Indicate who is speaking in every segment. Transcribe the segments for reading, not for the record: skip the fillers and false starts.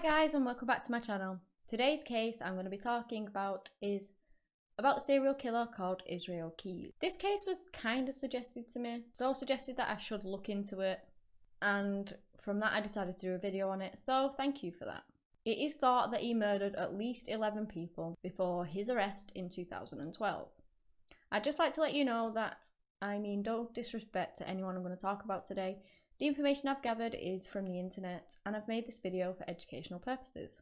Speaker 1: Hi guys, and welcome back to my channel. Today's case I'm going to be talking about is about the serial killer called Israel Keyes. This case was kind of suggested to me, so suggested that I should look into it, and from that I decided to do a video on it, so thank you for that. It is thought that he murdered at least 11 people before his arrest in 2012. I'd just like to let you know that, no disrespect to anyone I'm going to talk about today. The information I've gathered is from the internet, and I've made this video for educational purposes.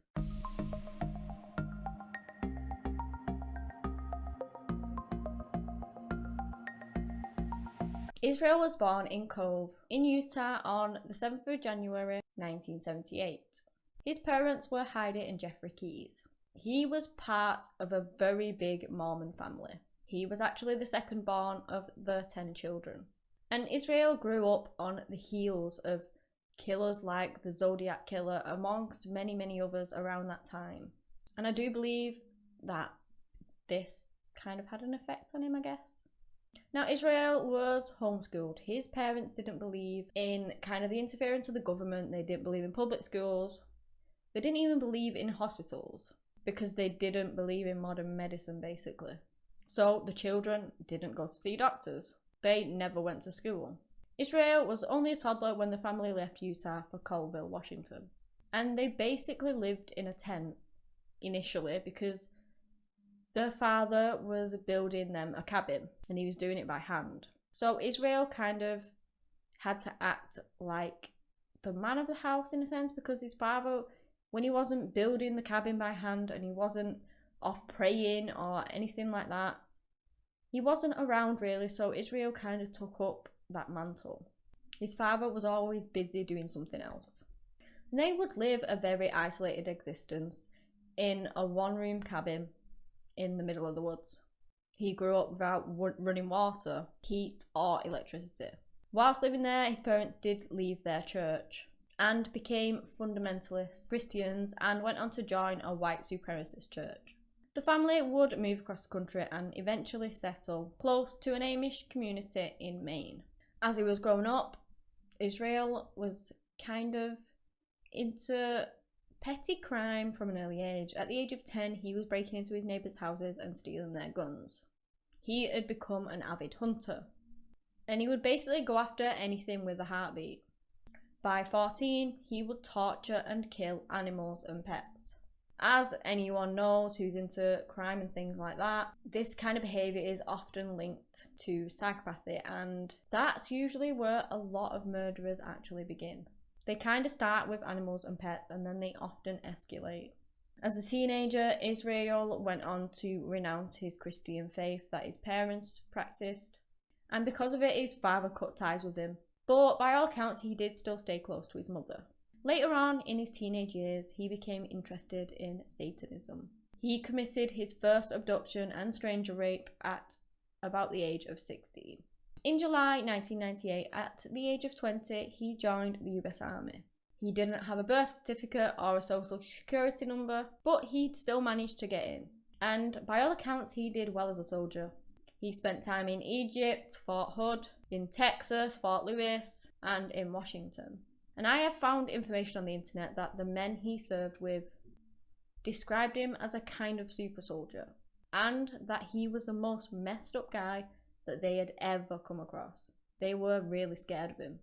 Speaker 1: Israel was born in Cove, in Utah on the 7th of January 1978. His parents were Heidi and Jeffrey Keyes. He was part of a very big Mormon family. He was actually the second born of the 10 children. And Israel grew up on the heels of killers like the Zodiac Killer, amongst many others around that time. And I do believe that this kind of had an effect on him, I guess. Now, Israel was homeschooled. His parents didn't believe in kind of the interference of the government. They didn't believe in public schools. They didn't even believe in hospitals because they didn't believe in modern medicine, basically. So the children didn't go to see doctors. They never went to school. Israel was only a toddler when the family left Utah for Colville, Washington. And they basically lived in a tent initially because their father was building them a cabin and he was doing it by hand. So Israel kind of had to act like the man of the house in a sense, because his father, when he wasn't building the cabin by hand and he wasn't off praying or anything like that, he wasn't around really, so Israel kind of took up that mantle. His father was always busy doing something else. And they would live a very isolated existence in a one-room cabin in the middle of the woods. He grew up without running water, heat or electricity. Whilst living there, his parents did leave their church and became fundamentalist Christians and went on to join a white supremacist church. The family would move across the country and eventually settle close to an Amish community in Maine. As he was growing up, Israel was kind of into petty crime from an early age. At the age of 10, he was breaking into his neighbours' houses and stealing their guns. He had become an avid hunter, and he would basically go after anything with a heartbeat. By 14, he would torture and kill animals and pets. As anyone knows who's into crime and things like that, this kind of behaviour is often linked to psychopathy, and that's usually where a lot of murderers actually begin. They kind of start with animals and pets and then they often escalate. As a teenager, Israel went on to renounce his Christian faith that his parents practiced, and because of it his father cut ties with him, but by all accounts he did still stay close to his mother. Later on in his teenage years, he became interested in Satanism. He committed his first abduction and stranger rape at about the age of 16. In July 1998, at the age of 20, he joined the US Army. He didn't have a birth certificate or a social security number, but he'd still managed to get in. And by all accounts, he did well as a soldier. He spent time in Egypt, Fort Hood, in Texas, Fort Lewis, and in Washington. And I have found information on the internet that the men he served with described him as a kind of super soldier, and that he was the most messed up guy that they had ever come across. They were really scared of him.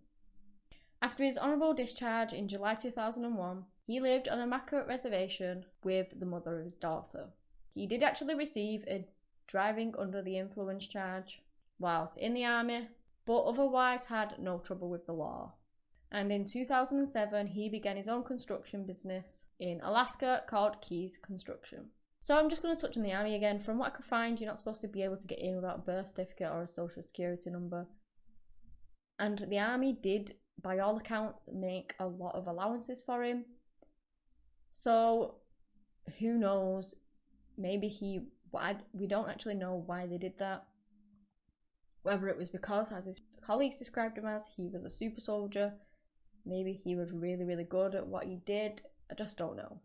Speaker 1: After his honourable discharge in July 2001, he lived on a Maquette reservation with the mother of his daughter. He did actually receive a driving under the influence charge whilst in the army, but otherwise had no trouble with the law. And in 2007, he began his own construction business in Alaska called Keyes Construction. So I'm just going to touch on the army again. From what I could find, you're not supposed to be able to get in without a birth certificate or a social security number. And the army did, by all accounts, make a lot of allowances for him. So who knows, maybe we don't actually know why they did that. Whether it was because, as his colleagues described him as, he was a super soldier. Maybe he was really good at what he did. I just don't know.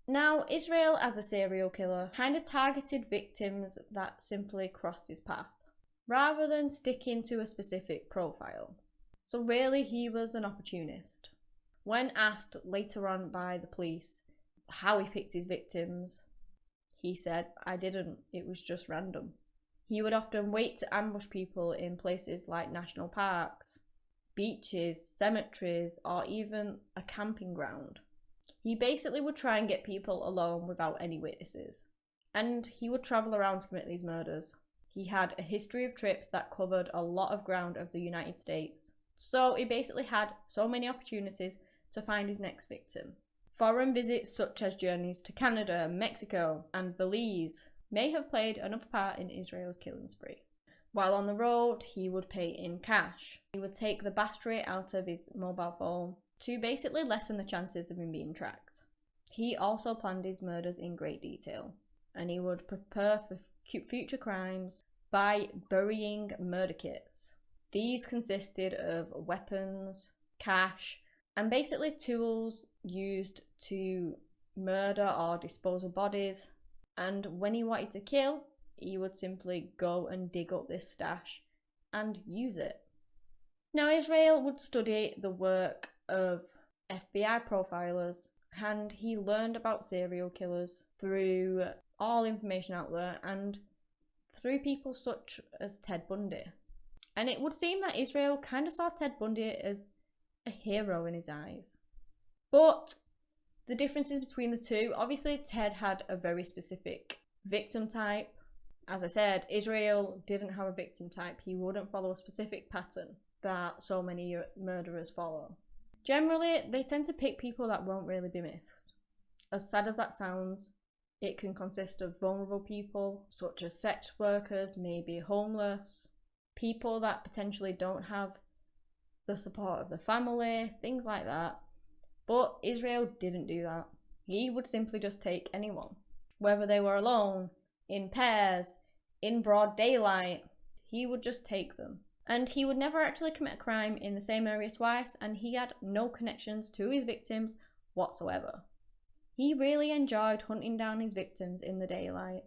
Speaker 1: Now, Israel as a serial killer kind of targeted victims that simply crossed his path, rather than sticking to a specific profile. So really he was an opportunist. When asked later on by the police how he picked his victims, he said, "I didn't, it was just random." He would often wait to ambush people in places like national parks, beaches, cemeteries, or even a camping ground. He basically would try and get people alone without any witnesses. And he would travel around to commit these murders. He had a history of trips that covered a lot of ground of the United States. So he basically had so many opportunities to find his next victim. Foreign visits such as journeys to Canada, Mexico, and Belize may have played another part in Israel's killing spree. While on the road, he would pay in cash. He would take the battery out of his mobile phone to basically lessen the chances of him being tracked. He also planned his murders in great detail, and he would prepare for future crimes by burying murder kits. These consisted of weapons, cash, and basically tools used to murder or dispose of bodies. And when he wanted to kill, he would simply go and dig up this stash and use it. Now, Israel would study the work of FBI profilers, and he learned about serial killers through all information out there and through people such as Ted Bundy. And it would seem that Israel kind of saw Ted Bundy as a hero in his eyes. But the differences between the two, obviously Ted had a very specific victim type. As I said, Israel didn't have a victim type. He wouldn't follow a specific pattern that so many murderers follow. Generally, they tend to pick people that won't really be missed. As sad as that sounds, it can consist of vulnerable people, such as sex workers, maybe homeless, people that potentially don't have the support of the family, things like that. But Israel didn't do that. He would simply just take anyone. Whether they were alone, in pairs, in broad daylight, he would just take them. And he would never actually commit a crime in the same area twice, and he had no connections to his victims whatsoever. He really enjoyed hunting down his victims in the daylight,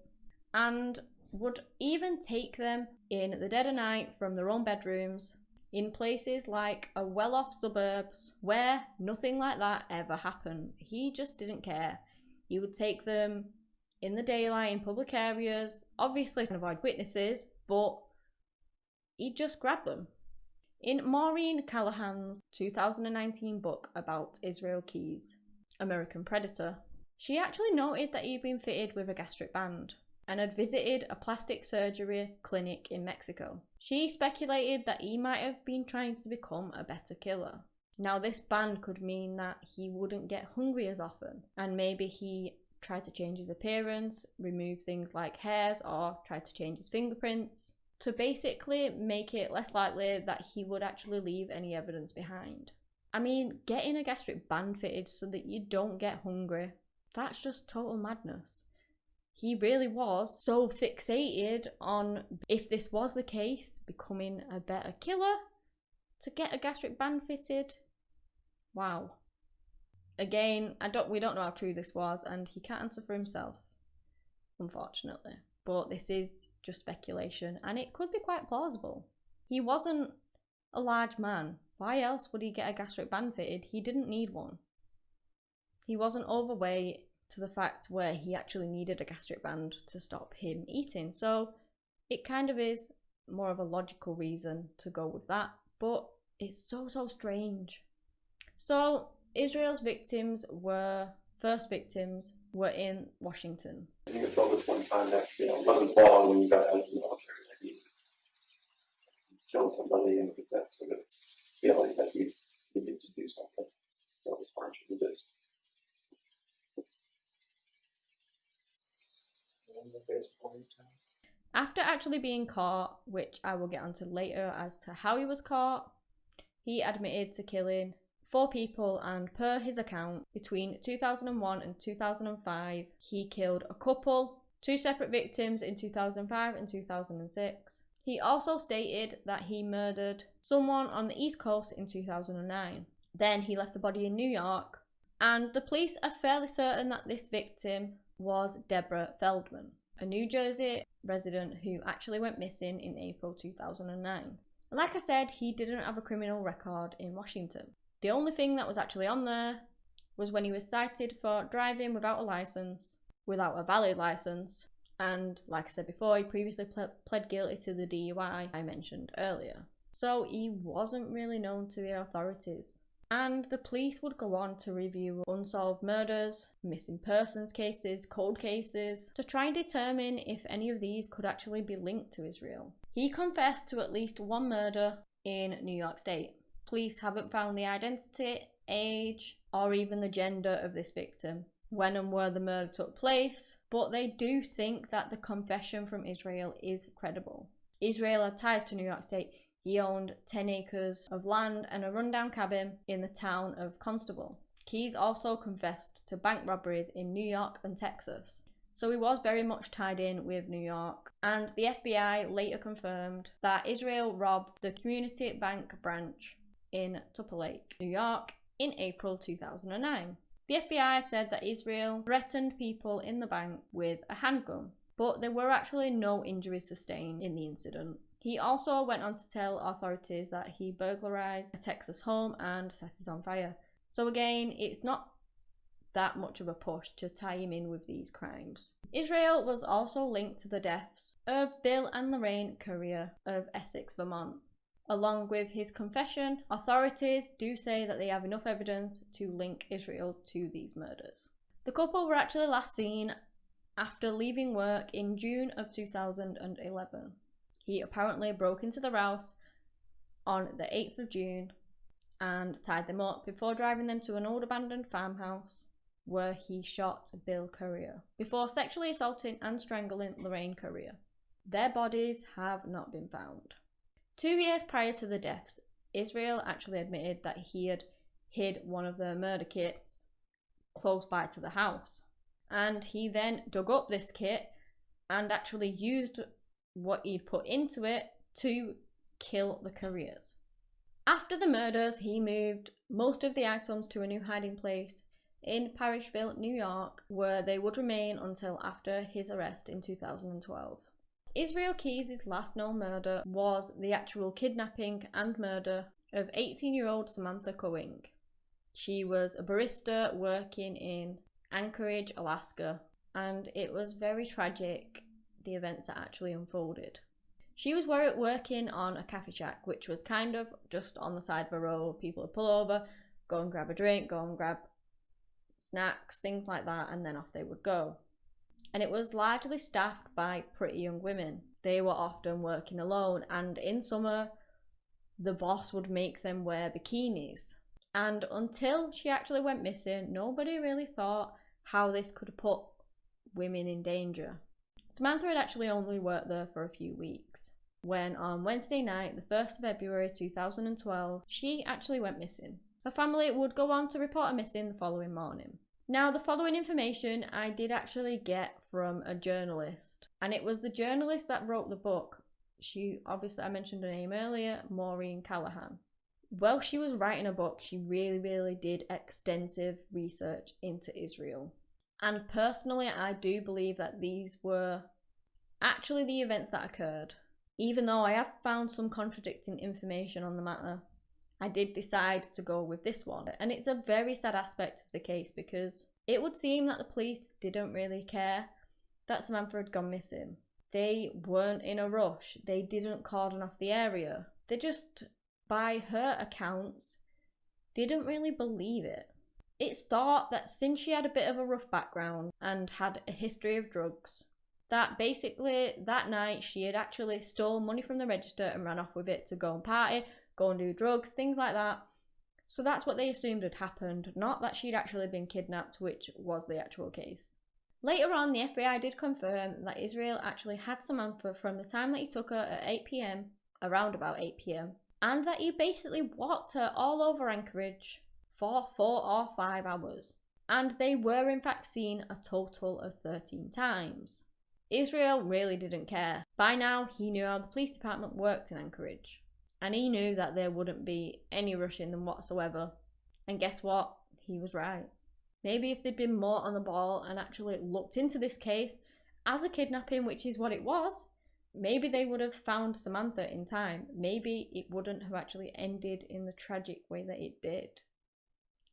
Speaker 1: and would even take them in the dead of night from their own bedrooms, in places like a well-off suburbs where nothing like that ever happened. He just didn't care. He would take them in the daylight in public areas, obviously to avoid witnesses, but he'd just grab them. In Maureen Callahan's 2019 book about Israel Keyes, American Predator, she actually noted that he'd been fitted with a gastric band and had visited a plastic surgery clinic in Mexico. She speculated that he might have been trying to become a better killer. Now, this band could mean that he wouldn't get hungry as often, and maybe he tried to change his appearance, remove things like hairs, or tried to change his fingerprints to basically make it less likely that he would actually leave any evidence behind. I mean, getting a gastric band fitted so that you don't get hungry, that's just total madness. He really was so fixated on, if this was the case, becoming a better killer, to get a gastric band fitted. Wow. Again, we don't know how true this was, and he can't answer for himself, unfortunately. But this is just speculation, and it could be quite plausible. He wasn't a large man. Why else would he get a gastric band fitted? He didn't need one. He wasn't overweight to the fact where he actually needed a gastric band to stop him eating. So it kind of is more of a logical reason to go with that, but it's so strange. So Israel's first victims were in Washington.
Speaker 2: I think it's over 25 next year. It wasn't long when you got out of the military that you killed somebody and was that sort of feeling that you needed to do something that was hard to resist.
Speaker 1: After actually being caught, which I will get onto later as to how he was caught, he admitted to killing 4 people, and per his account, between 2001 and 2005, he killed a couple, 2 separate victims in 2005 and 2006. He also stated that he murdered someone on the East Coast in 2009. Then he left the body in New York, and the police are fairly certain that this victim was Deborah Feldman, a New Jersey resident who actually went missing in April 2009. Like I said, he didn't have a criminal record in Washington. The only thing that was actually on there was when he was cited for driving without a valid license, and like I said before, he previously pled guilty to the DUI I mentioned earlier. So he wasn't really known to the authorities. And the police would go on to review unsolved murders, missing persons cases, cold cases, to try and determine if any of these could actually be linked to Israel. He confessed to at least one murder in New York State. Police haven't found the identity, age, or even the gender of this victim, when and where the murder took place, but they do think that the confession from Israel is credible. Israel had ties to New York State. He owned 10 acres of land and a rundown cabin in the town of Constable. Keyes also confessed to bank robberies in New York and Texas. So he was very much tied in with New York. And the FBI later confirmed that Israel robbed the Community Bank branch in Tupper Lake, New York in April 2009. The FBI said that Israel threatened people in the bank with a handgun, but there were actually no injuries sustained in the incident. He also went on to tell authorities that he burglarized a Texas home and set it on fire. So again, it's not that much of a push to tie him in with these crimes. Israel was also linked to the deaths of Bill and Lorraine Currier of Essex, Vermont. Along with his confession, authorities do say that they have enough evidence to link Israel to these murders. The couple were actually last seen after leaving work in June of 2011. He apparently broke into their house on the 8th of June and tied them up before driving them to an old abandoned farmhouse where he shot Bill Currier before sexually assaulting and strangling Lorraine Currier. Their bodies have not been found. 2 years prior to the deaths, Israel actually admitted that he had hid one of the murder kits close by to the house. And he then dug up this kit and actually used what he'd put into it to kill the Curriers. After the murders, he moved most of the items to a new hiding place in Parishville, New York, where they would remain until after his arrest in 2012. Israel Keyes' last known murder was the actual kidnapping and murder of 18-year-old Samantha Coing. She was a barista working in Anchorage, Alaska, and it was very tragic, the events that actually unfolded. She was working on a cafe shack, which was kind of just on the side of a road. People would pull over, go and grab a drink, go and grab snacks, things like that, and then off they would go. And it was largely staffed by pretty young women. They were often working alone, and in summer, the boss would make them wear bikinis. And until she actually went missing, nobody really thought how this could put women in danger. Samantha had actually only worked there for a few weeks, when on Wednesday night, the 1st of February 2012, she actually went missing. Her family would go on to report her missing the following morning. Now, the following information I did actually get from a journalist, and it was the journalist that wrote the book. I mentioned her name earlier, Maureen Callahan. While she was writing a book, she really did extensive research into Israel. And personally, I do believe that these were actually the events that occurred. Even though I have found some contradicting information on the matter, I did decide to go with this one. And it's a very sad aspect of the case because it would seem that the police didn't really care that Samantha had gone missing. They weren't in a rush. They didn't cordon off the area. They just, by her accounts, didn't really believe it. It's thought that since she had a bit of a rough background and had a history of drugs, that basically that night she had actually stole money from the register and ran off with it to go and party, go and do drugs, things like that. So that's what they assumed had happened, not that she'd actually been kidnapped, which was the actual case. Later on, the FBI did confirm that Israel actually had Samantha from the time that he took her at 8 p.m, around about 8 p.m, and that he basically walked her all over Anchorage for 4 or 5 hours. And they were in fact seen a total of 13 times. Israel really didn't care. By now, he knew how the police department worked in Anchorage. And he knew that there wouldn't be any rush in them whatsoever. And guess what? He was right. Maybe if they'd been more on the ball and actually looked into this case as a kidnapping, which is what it was, maybe they would have found Samantha in time. Maybe it wouldn't have actually ended in the tragic way that it did.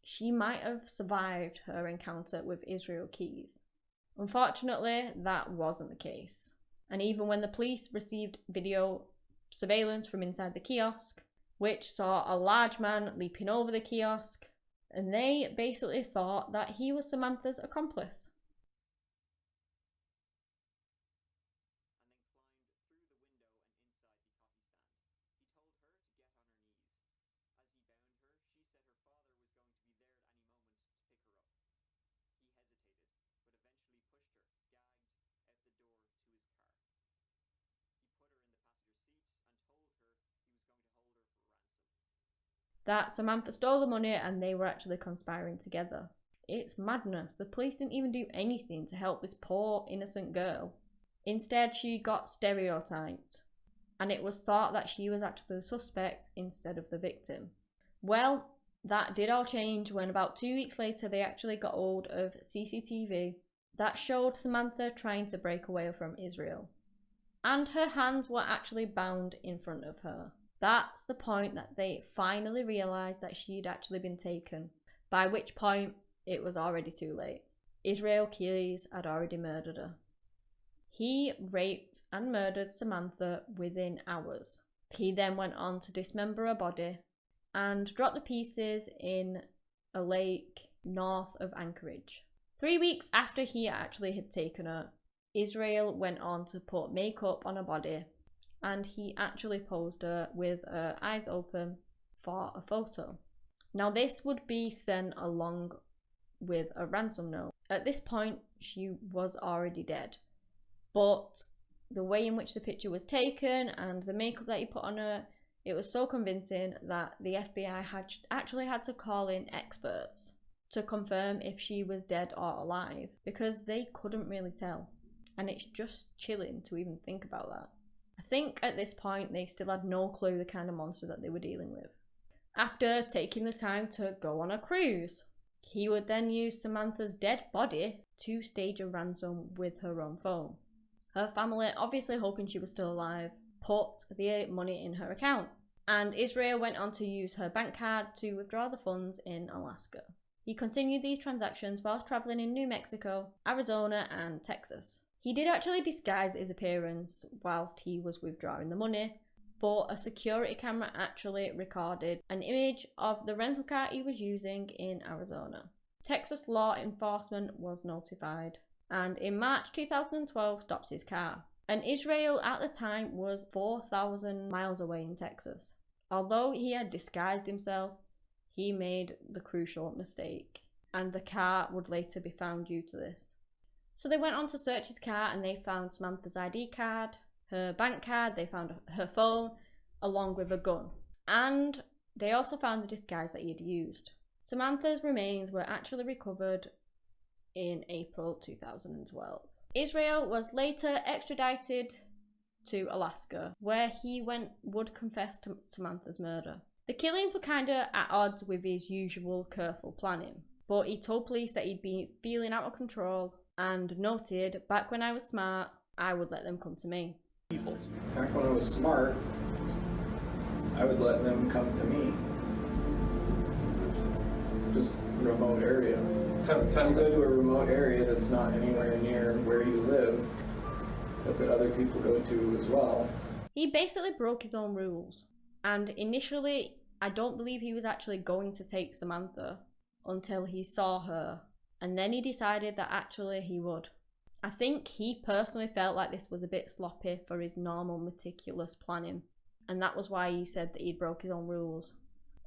Speaker 1: she might have survived her encounter with Israel Keyes. Unfortunately, that wasn't the case. And even when the police received video surveillance from inside the kiosk, which saw a large man leaping over the kiosk, and they basically thought that he was Samantha's accomplice. That Samantha stole the money and they were actually conspiring together. It's madness. The police didn't even do anything to help this poor, innocent girl. Instead, she got stereotyped, and it was thought that she was actually the suspect instead of the victim. Well, that did all change when about 2 weeks later they actually got hold of CCTV that showed Samantha trying to break away from Israel. And her hands were actually bound in front of her. That's the point that they finally realised that she'd actually been taken, by which point it was already too late. Israel Keyes had already murdered her. He raped and murdered Samantha within hours. He then went on to dismember her body and drop the pieces in a lake north of Anchorage. 3 weeks after he actually had taken her, Israel went on to put makeup on her body, and he actually posed her with her eyes open for a photo. Now this would be sent along with a ransom note. At this point, she was already dead, but the way in which the picture was taken and the makeup that he put on her, it was so convincing that the FBI actually had to call in experts to confirm if she was dead or alive, because they couldn't really tell. And it's just chilling to even think about that. I think at this point they still had no clue the kind of monster that they were dealing with. After taking the time to go on a cruise, he would then use Samantha's dead body to stage a ransom with her own phone. Her family, obviously hoping she was still alive, put the money in her account, and Israel went on to use her bank card to withdraw the funds in Alaska. He continued these transactions whilst travelling in New Mexico, Arizona and Texas. He did actually disguise his appearance whilst he was withdrawing the money, but a security camera actually recorded an image of the rental car he was using in Arizona. Texas law enforcement was notified, and in March 2012 stopped his car. And Israel at the time was 4,000 miles away in Texas. Although he had disguised himself, he made the crucial mistake, and the car would later be found due to this. So they went on to search his car and they found Samantha's ID card, her bank card, they found her phone, along with a gun. And they also found the disguise that he had used. Samantha's remains were actually recovered in April 2012. Israel was later extradited to Alaska, where he would confess to Samantha's murder. The killings were kind of at odds with his usual careful planning, but he told police that he'd been feeling out of control and noted, "Back when I was smart, I would let them come to me."
Speaker 3: Back when I was smart, I would let them come to me. Just remote area. You go to a remote area that's not anywhere near where you live, that other people go to as well.
Speaker 1: He basically broke his own rules. And initially, I don't believe he was actually going to take Samantha until he saw her. And then he decided that actually he would. I think he personally felt like this was a bit sloppy for his normal meticulous planning. And that was why he said that he'd broke his own rules.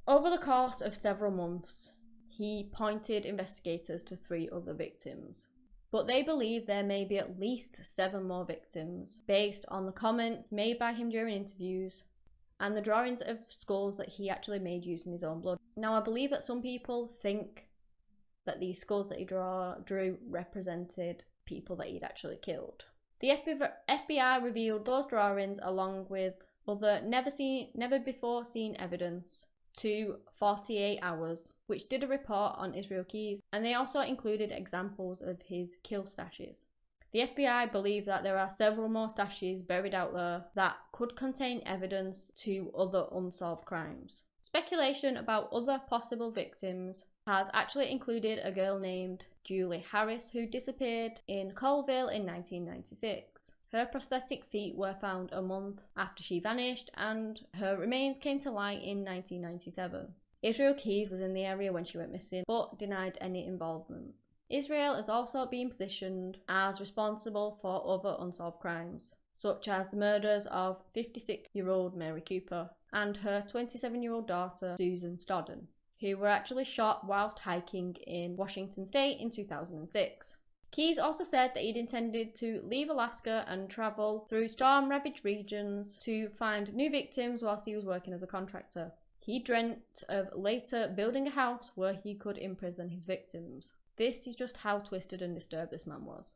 Speaker 1: Over the course of several months, he pointed investigators to 3 other victims. But they believe there may be at least 7 more victims, based on the comments made by him during interviews and the drawings of skulls that he actually made using his own blood. Now, I believe that some people think that these skulls that he drew represented people that he'd actually killed. The FBI revealed those drawings along with other never before seen evidence to 48 Hours, which did a report on Israel Keyes, and they also included examples of his kill stashes. The FBI believe that there are several more stashes buried out there that could contain evidence to other unsolved crimes. Speculation about other possible victims has actually included a girl named Julie Harris who disappeared in Colville in 1996. Her prosthetic feet were found a month after she vanished, and her remains came to light in 1997. Israel Keyes was in the area when she went missing, but denied any involvement. Israel has also been positioned as responsible for other unsolved crimes, such as the murders of 56-year-old Mary Cooper and her 27-year-old daughter Susan Stodden, who were actually shot whilst hiking in Washington State in 2006. Keyes also said that he'd intended to leave Alaska and travel through storm-ravaged regions to find new victims whilst he was working as a contractor. He dreamt of later building a house where he could imprison his victims. This is just how twisted and disturbed this man was.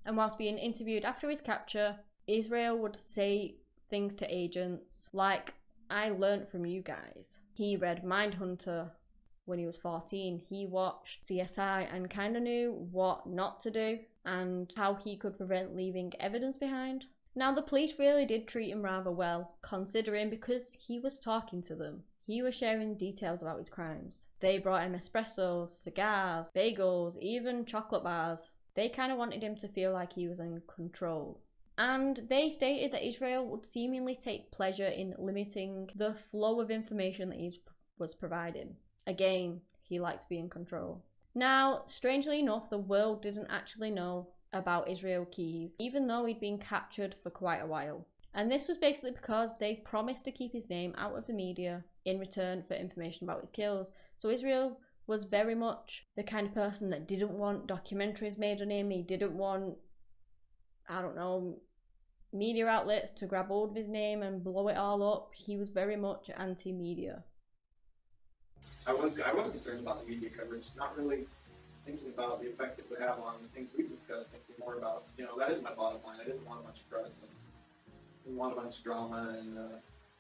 Speaker 1: And whilst being interviewed after his capture, Israel would say things to agents like, "I learnt from you guys." He read Mindhunter when he was 14. He watched CSI and kind of knew what not to do and how he could prevent leaving evidence behind. Now, the police really did treat him rather well, considering because he was talking to them. He was sharing details about his crimes. They brought him espresso, cigars, bagels, even chocolate bars. They kind of wanted him to feel like he was in control. And they stated that Israel would seemingly take pleasure in limiting the flow of information that he was providing. Again, he liked to be in control. Now, strangely enough, the world didn't actually know about Israel Keyes, even though he'd been captured for quite a while. And this was basically because they promised to keep his name out of the media in return for information about his kills. So Israel was very much the kind of person that didn't want documentaries made on him. He didn't want, media outlets to grab hold of his name and blow it all up. He was very much anti-media.
Speaker 3: I was concerned about the media coverage, not really thinking about the effect it would have on the things we've discussed, thinking more about, that is my bottom line. I didn't want much press and didn't want a bunch of drama, and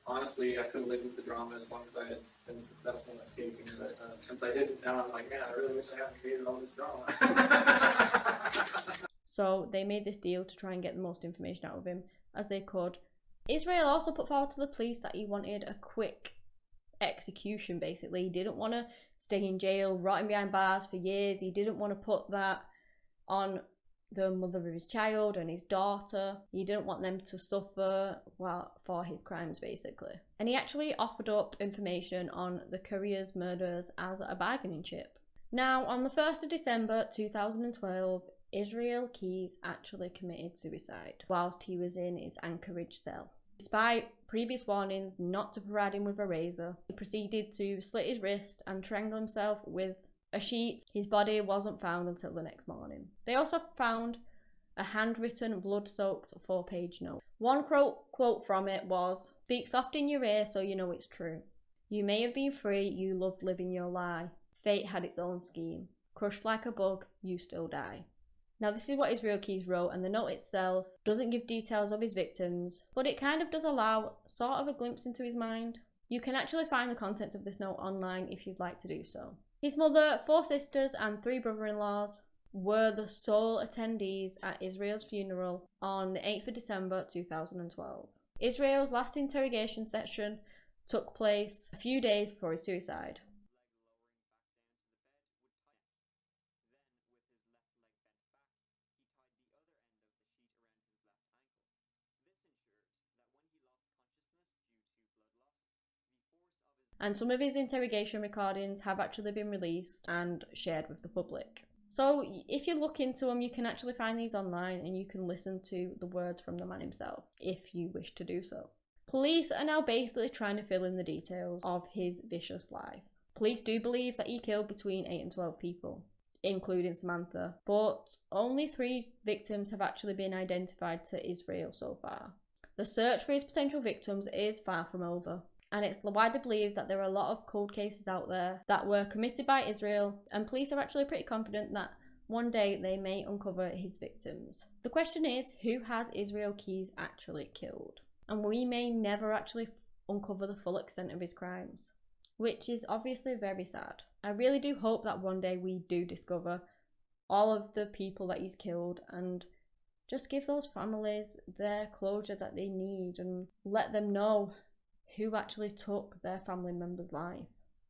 Speaker 3: honestly, I could have lived with the drama as long as I had been successful in escaping, but since I didn't, now I'm like, man, I really wish I hadn't created all this drama.
Speaker 1: So they made this deal to try and get the most information out of him as they could. Israel also put forward to the police that he wanted a quick execution, basically. He didn't want to stay in jail, rotting behind bars for years. He didn't want to put that on the mother of his child and his daughter. He didn't want them to suffer for his crimes, basically. And he actually offered up information on the Courier's murders as a bargaining chip. Now, on the 1st of December 2012, Israel Keyes actually committed suicide whilst he was in his Anchorage cell. Despite previous warnings not to provide him with a razor, he proceeded to slit his wrist and strangle himself with a sheet. His body wasn't found until the next morning. They also found a handwritten, blood-soaked 4-page note. One quote from it was, "Speak soft in your ear so you know it's true. You may have been free, you loved living your lie. Fate had its own scheme. Crushed like a bug, you still die." Now, this is what Israel Keyes wrote, and the note itself doesn't give details of his victims, but it kind of does allow sort of a glimpse into his mind. You can actually find the contents of this note online if you'd like to do so. His mother, 4 sisters, and 3 brother-in-laws were the sole attendees at Israel's funeral on the 8th of December 2012. Israel's last interrogation session took place a few days before his suicide. And some of his interrogation recordings have actually been released and shared with the public. So if you look into them, you can actually find these online and you can listen to the words from the man himself if you wish to do so. Police are now basically trying to fill in the details of his vicious life. Police do believe that he killed between 8 and 12 people, including Samantha, but only 3 victims have actually been identified to Israel so far. The search for his potential victims is far from over. And it's widely believed that there are a lot of cold cases out there that were committed by Israel, and police are actually pretty confident that one day they may uncover his victims. The question is, who has Israel Keyes actually killed? And we may never actually uncover the full extent of his crimes, which is obviously very sad. I really do hope that one day we do discover all of the people that he's killed and just give those families their closure that they need and let them know who actually took their family member's life.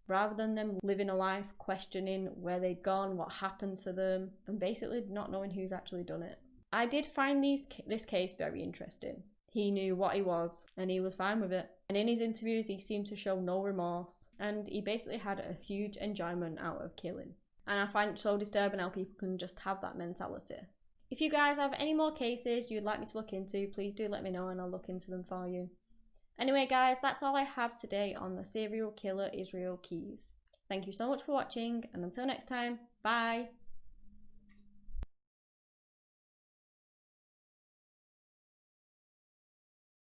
Speaker 1: rather than them living a life questioning where they'd gone, what happened to them, and basically not knowing who's actually done it. I did find this case very interesting. He knew what he was, and he was fine with it. And in his interviews, he seemed to show no remorse, and he basically had a huge enjoyment out of killing. And I find it so disturbing how people can just have that mentality. If you guys have any more cases you'd like me to look into, please do let me know and I'll look into them for you. Anyway guys, that's all I have today on the serial killer Israel Keyes. Thank you so much for watching, and until next time, bye!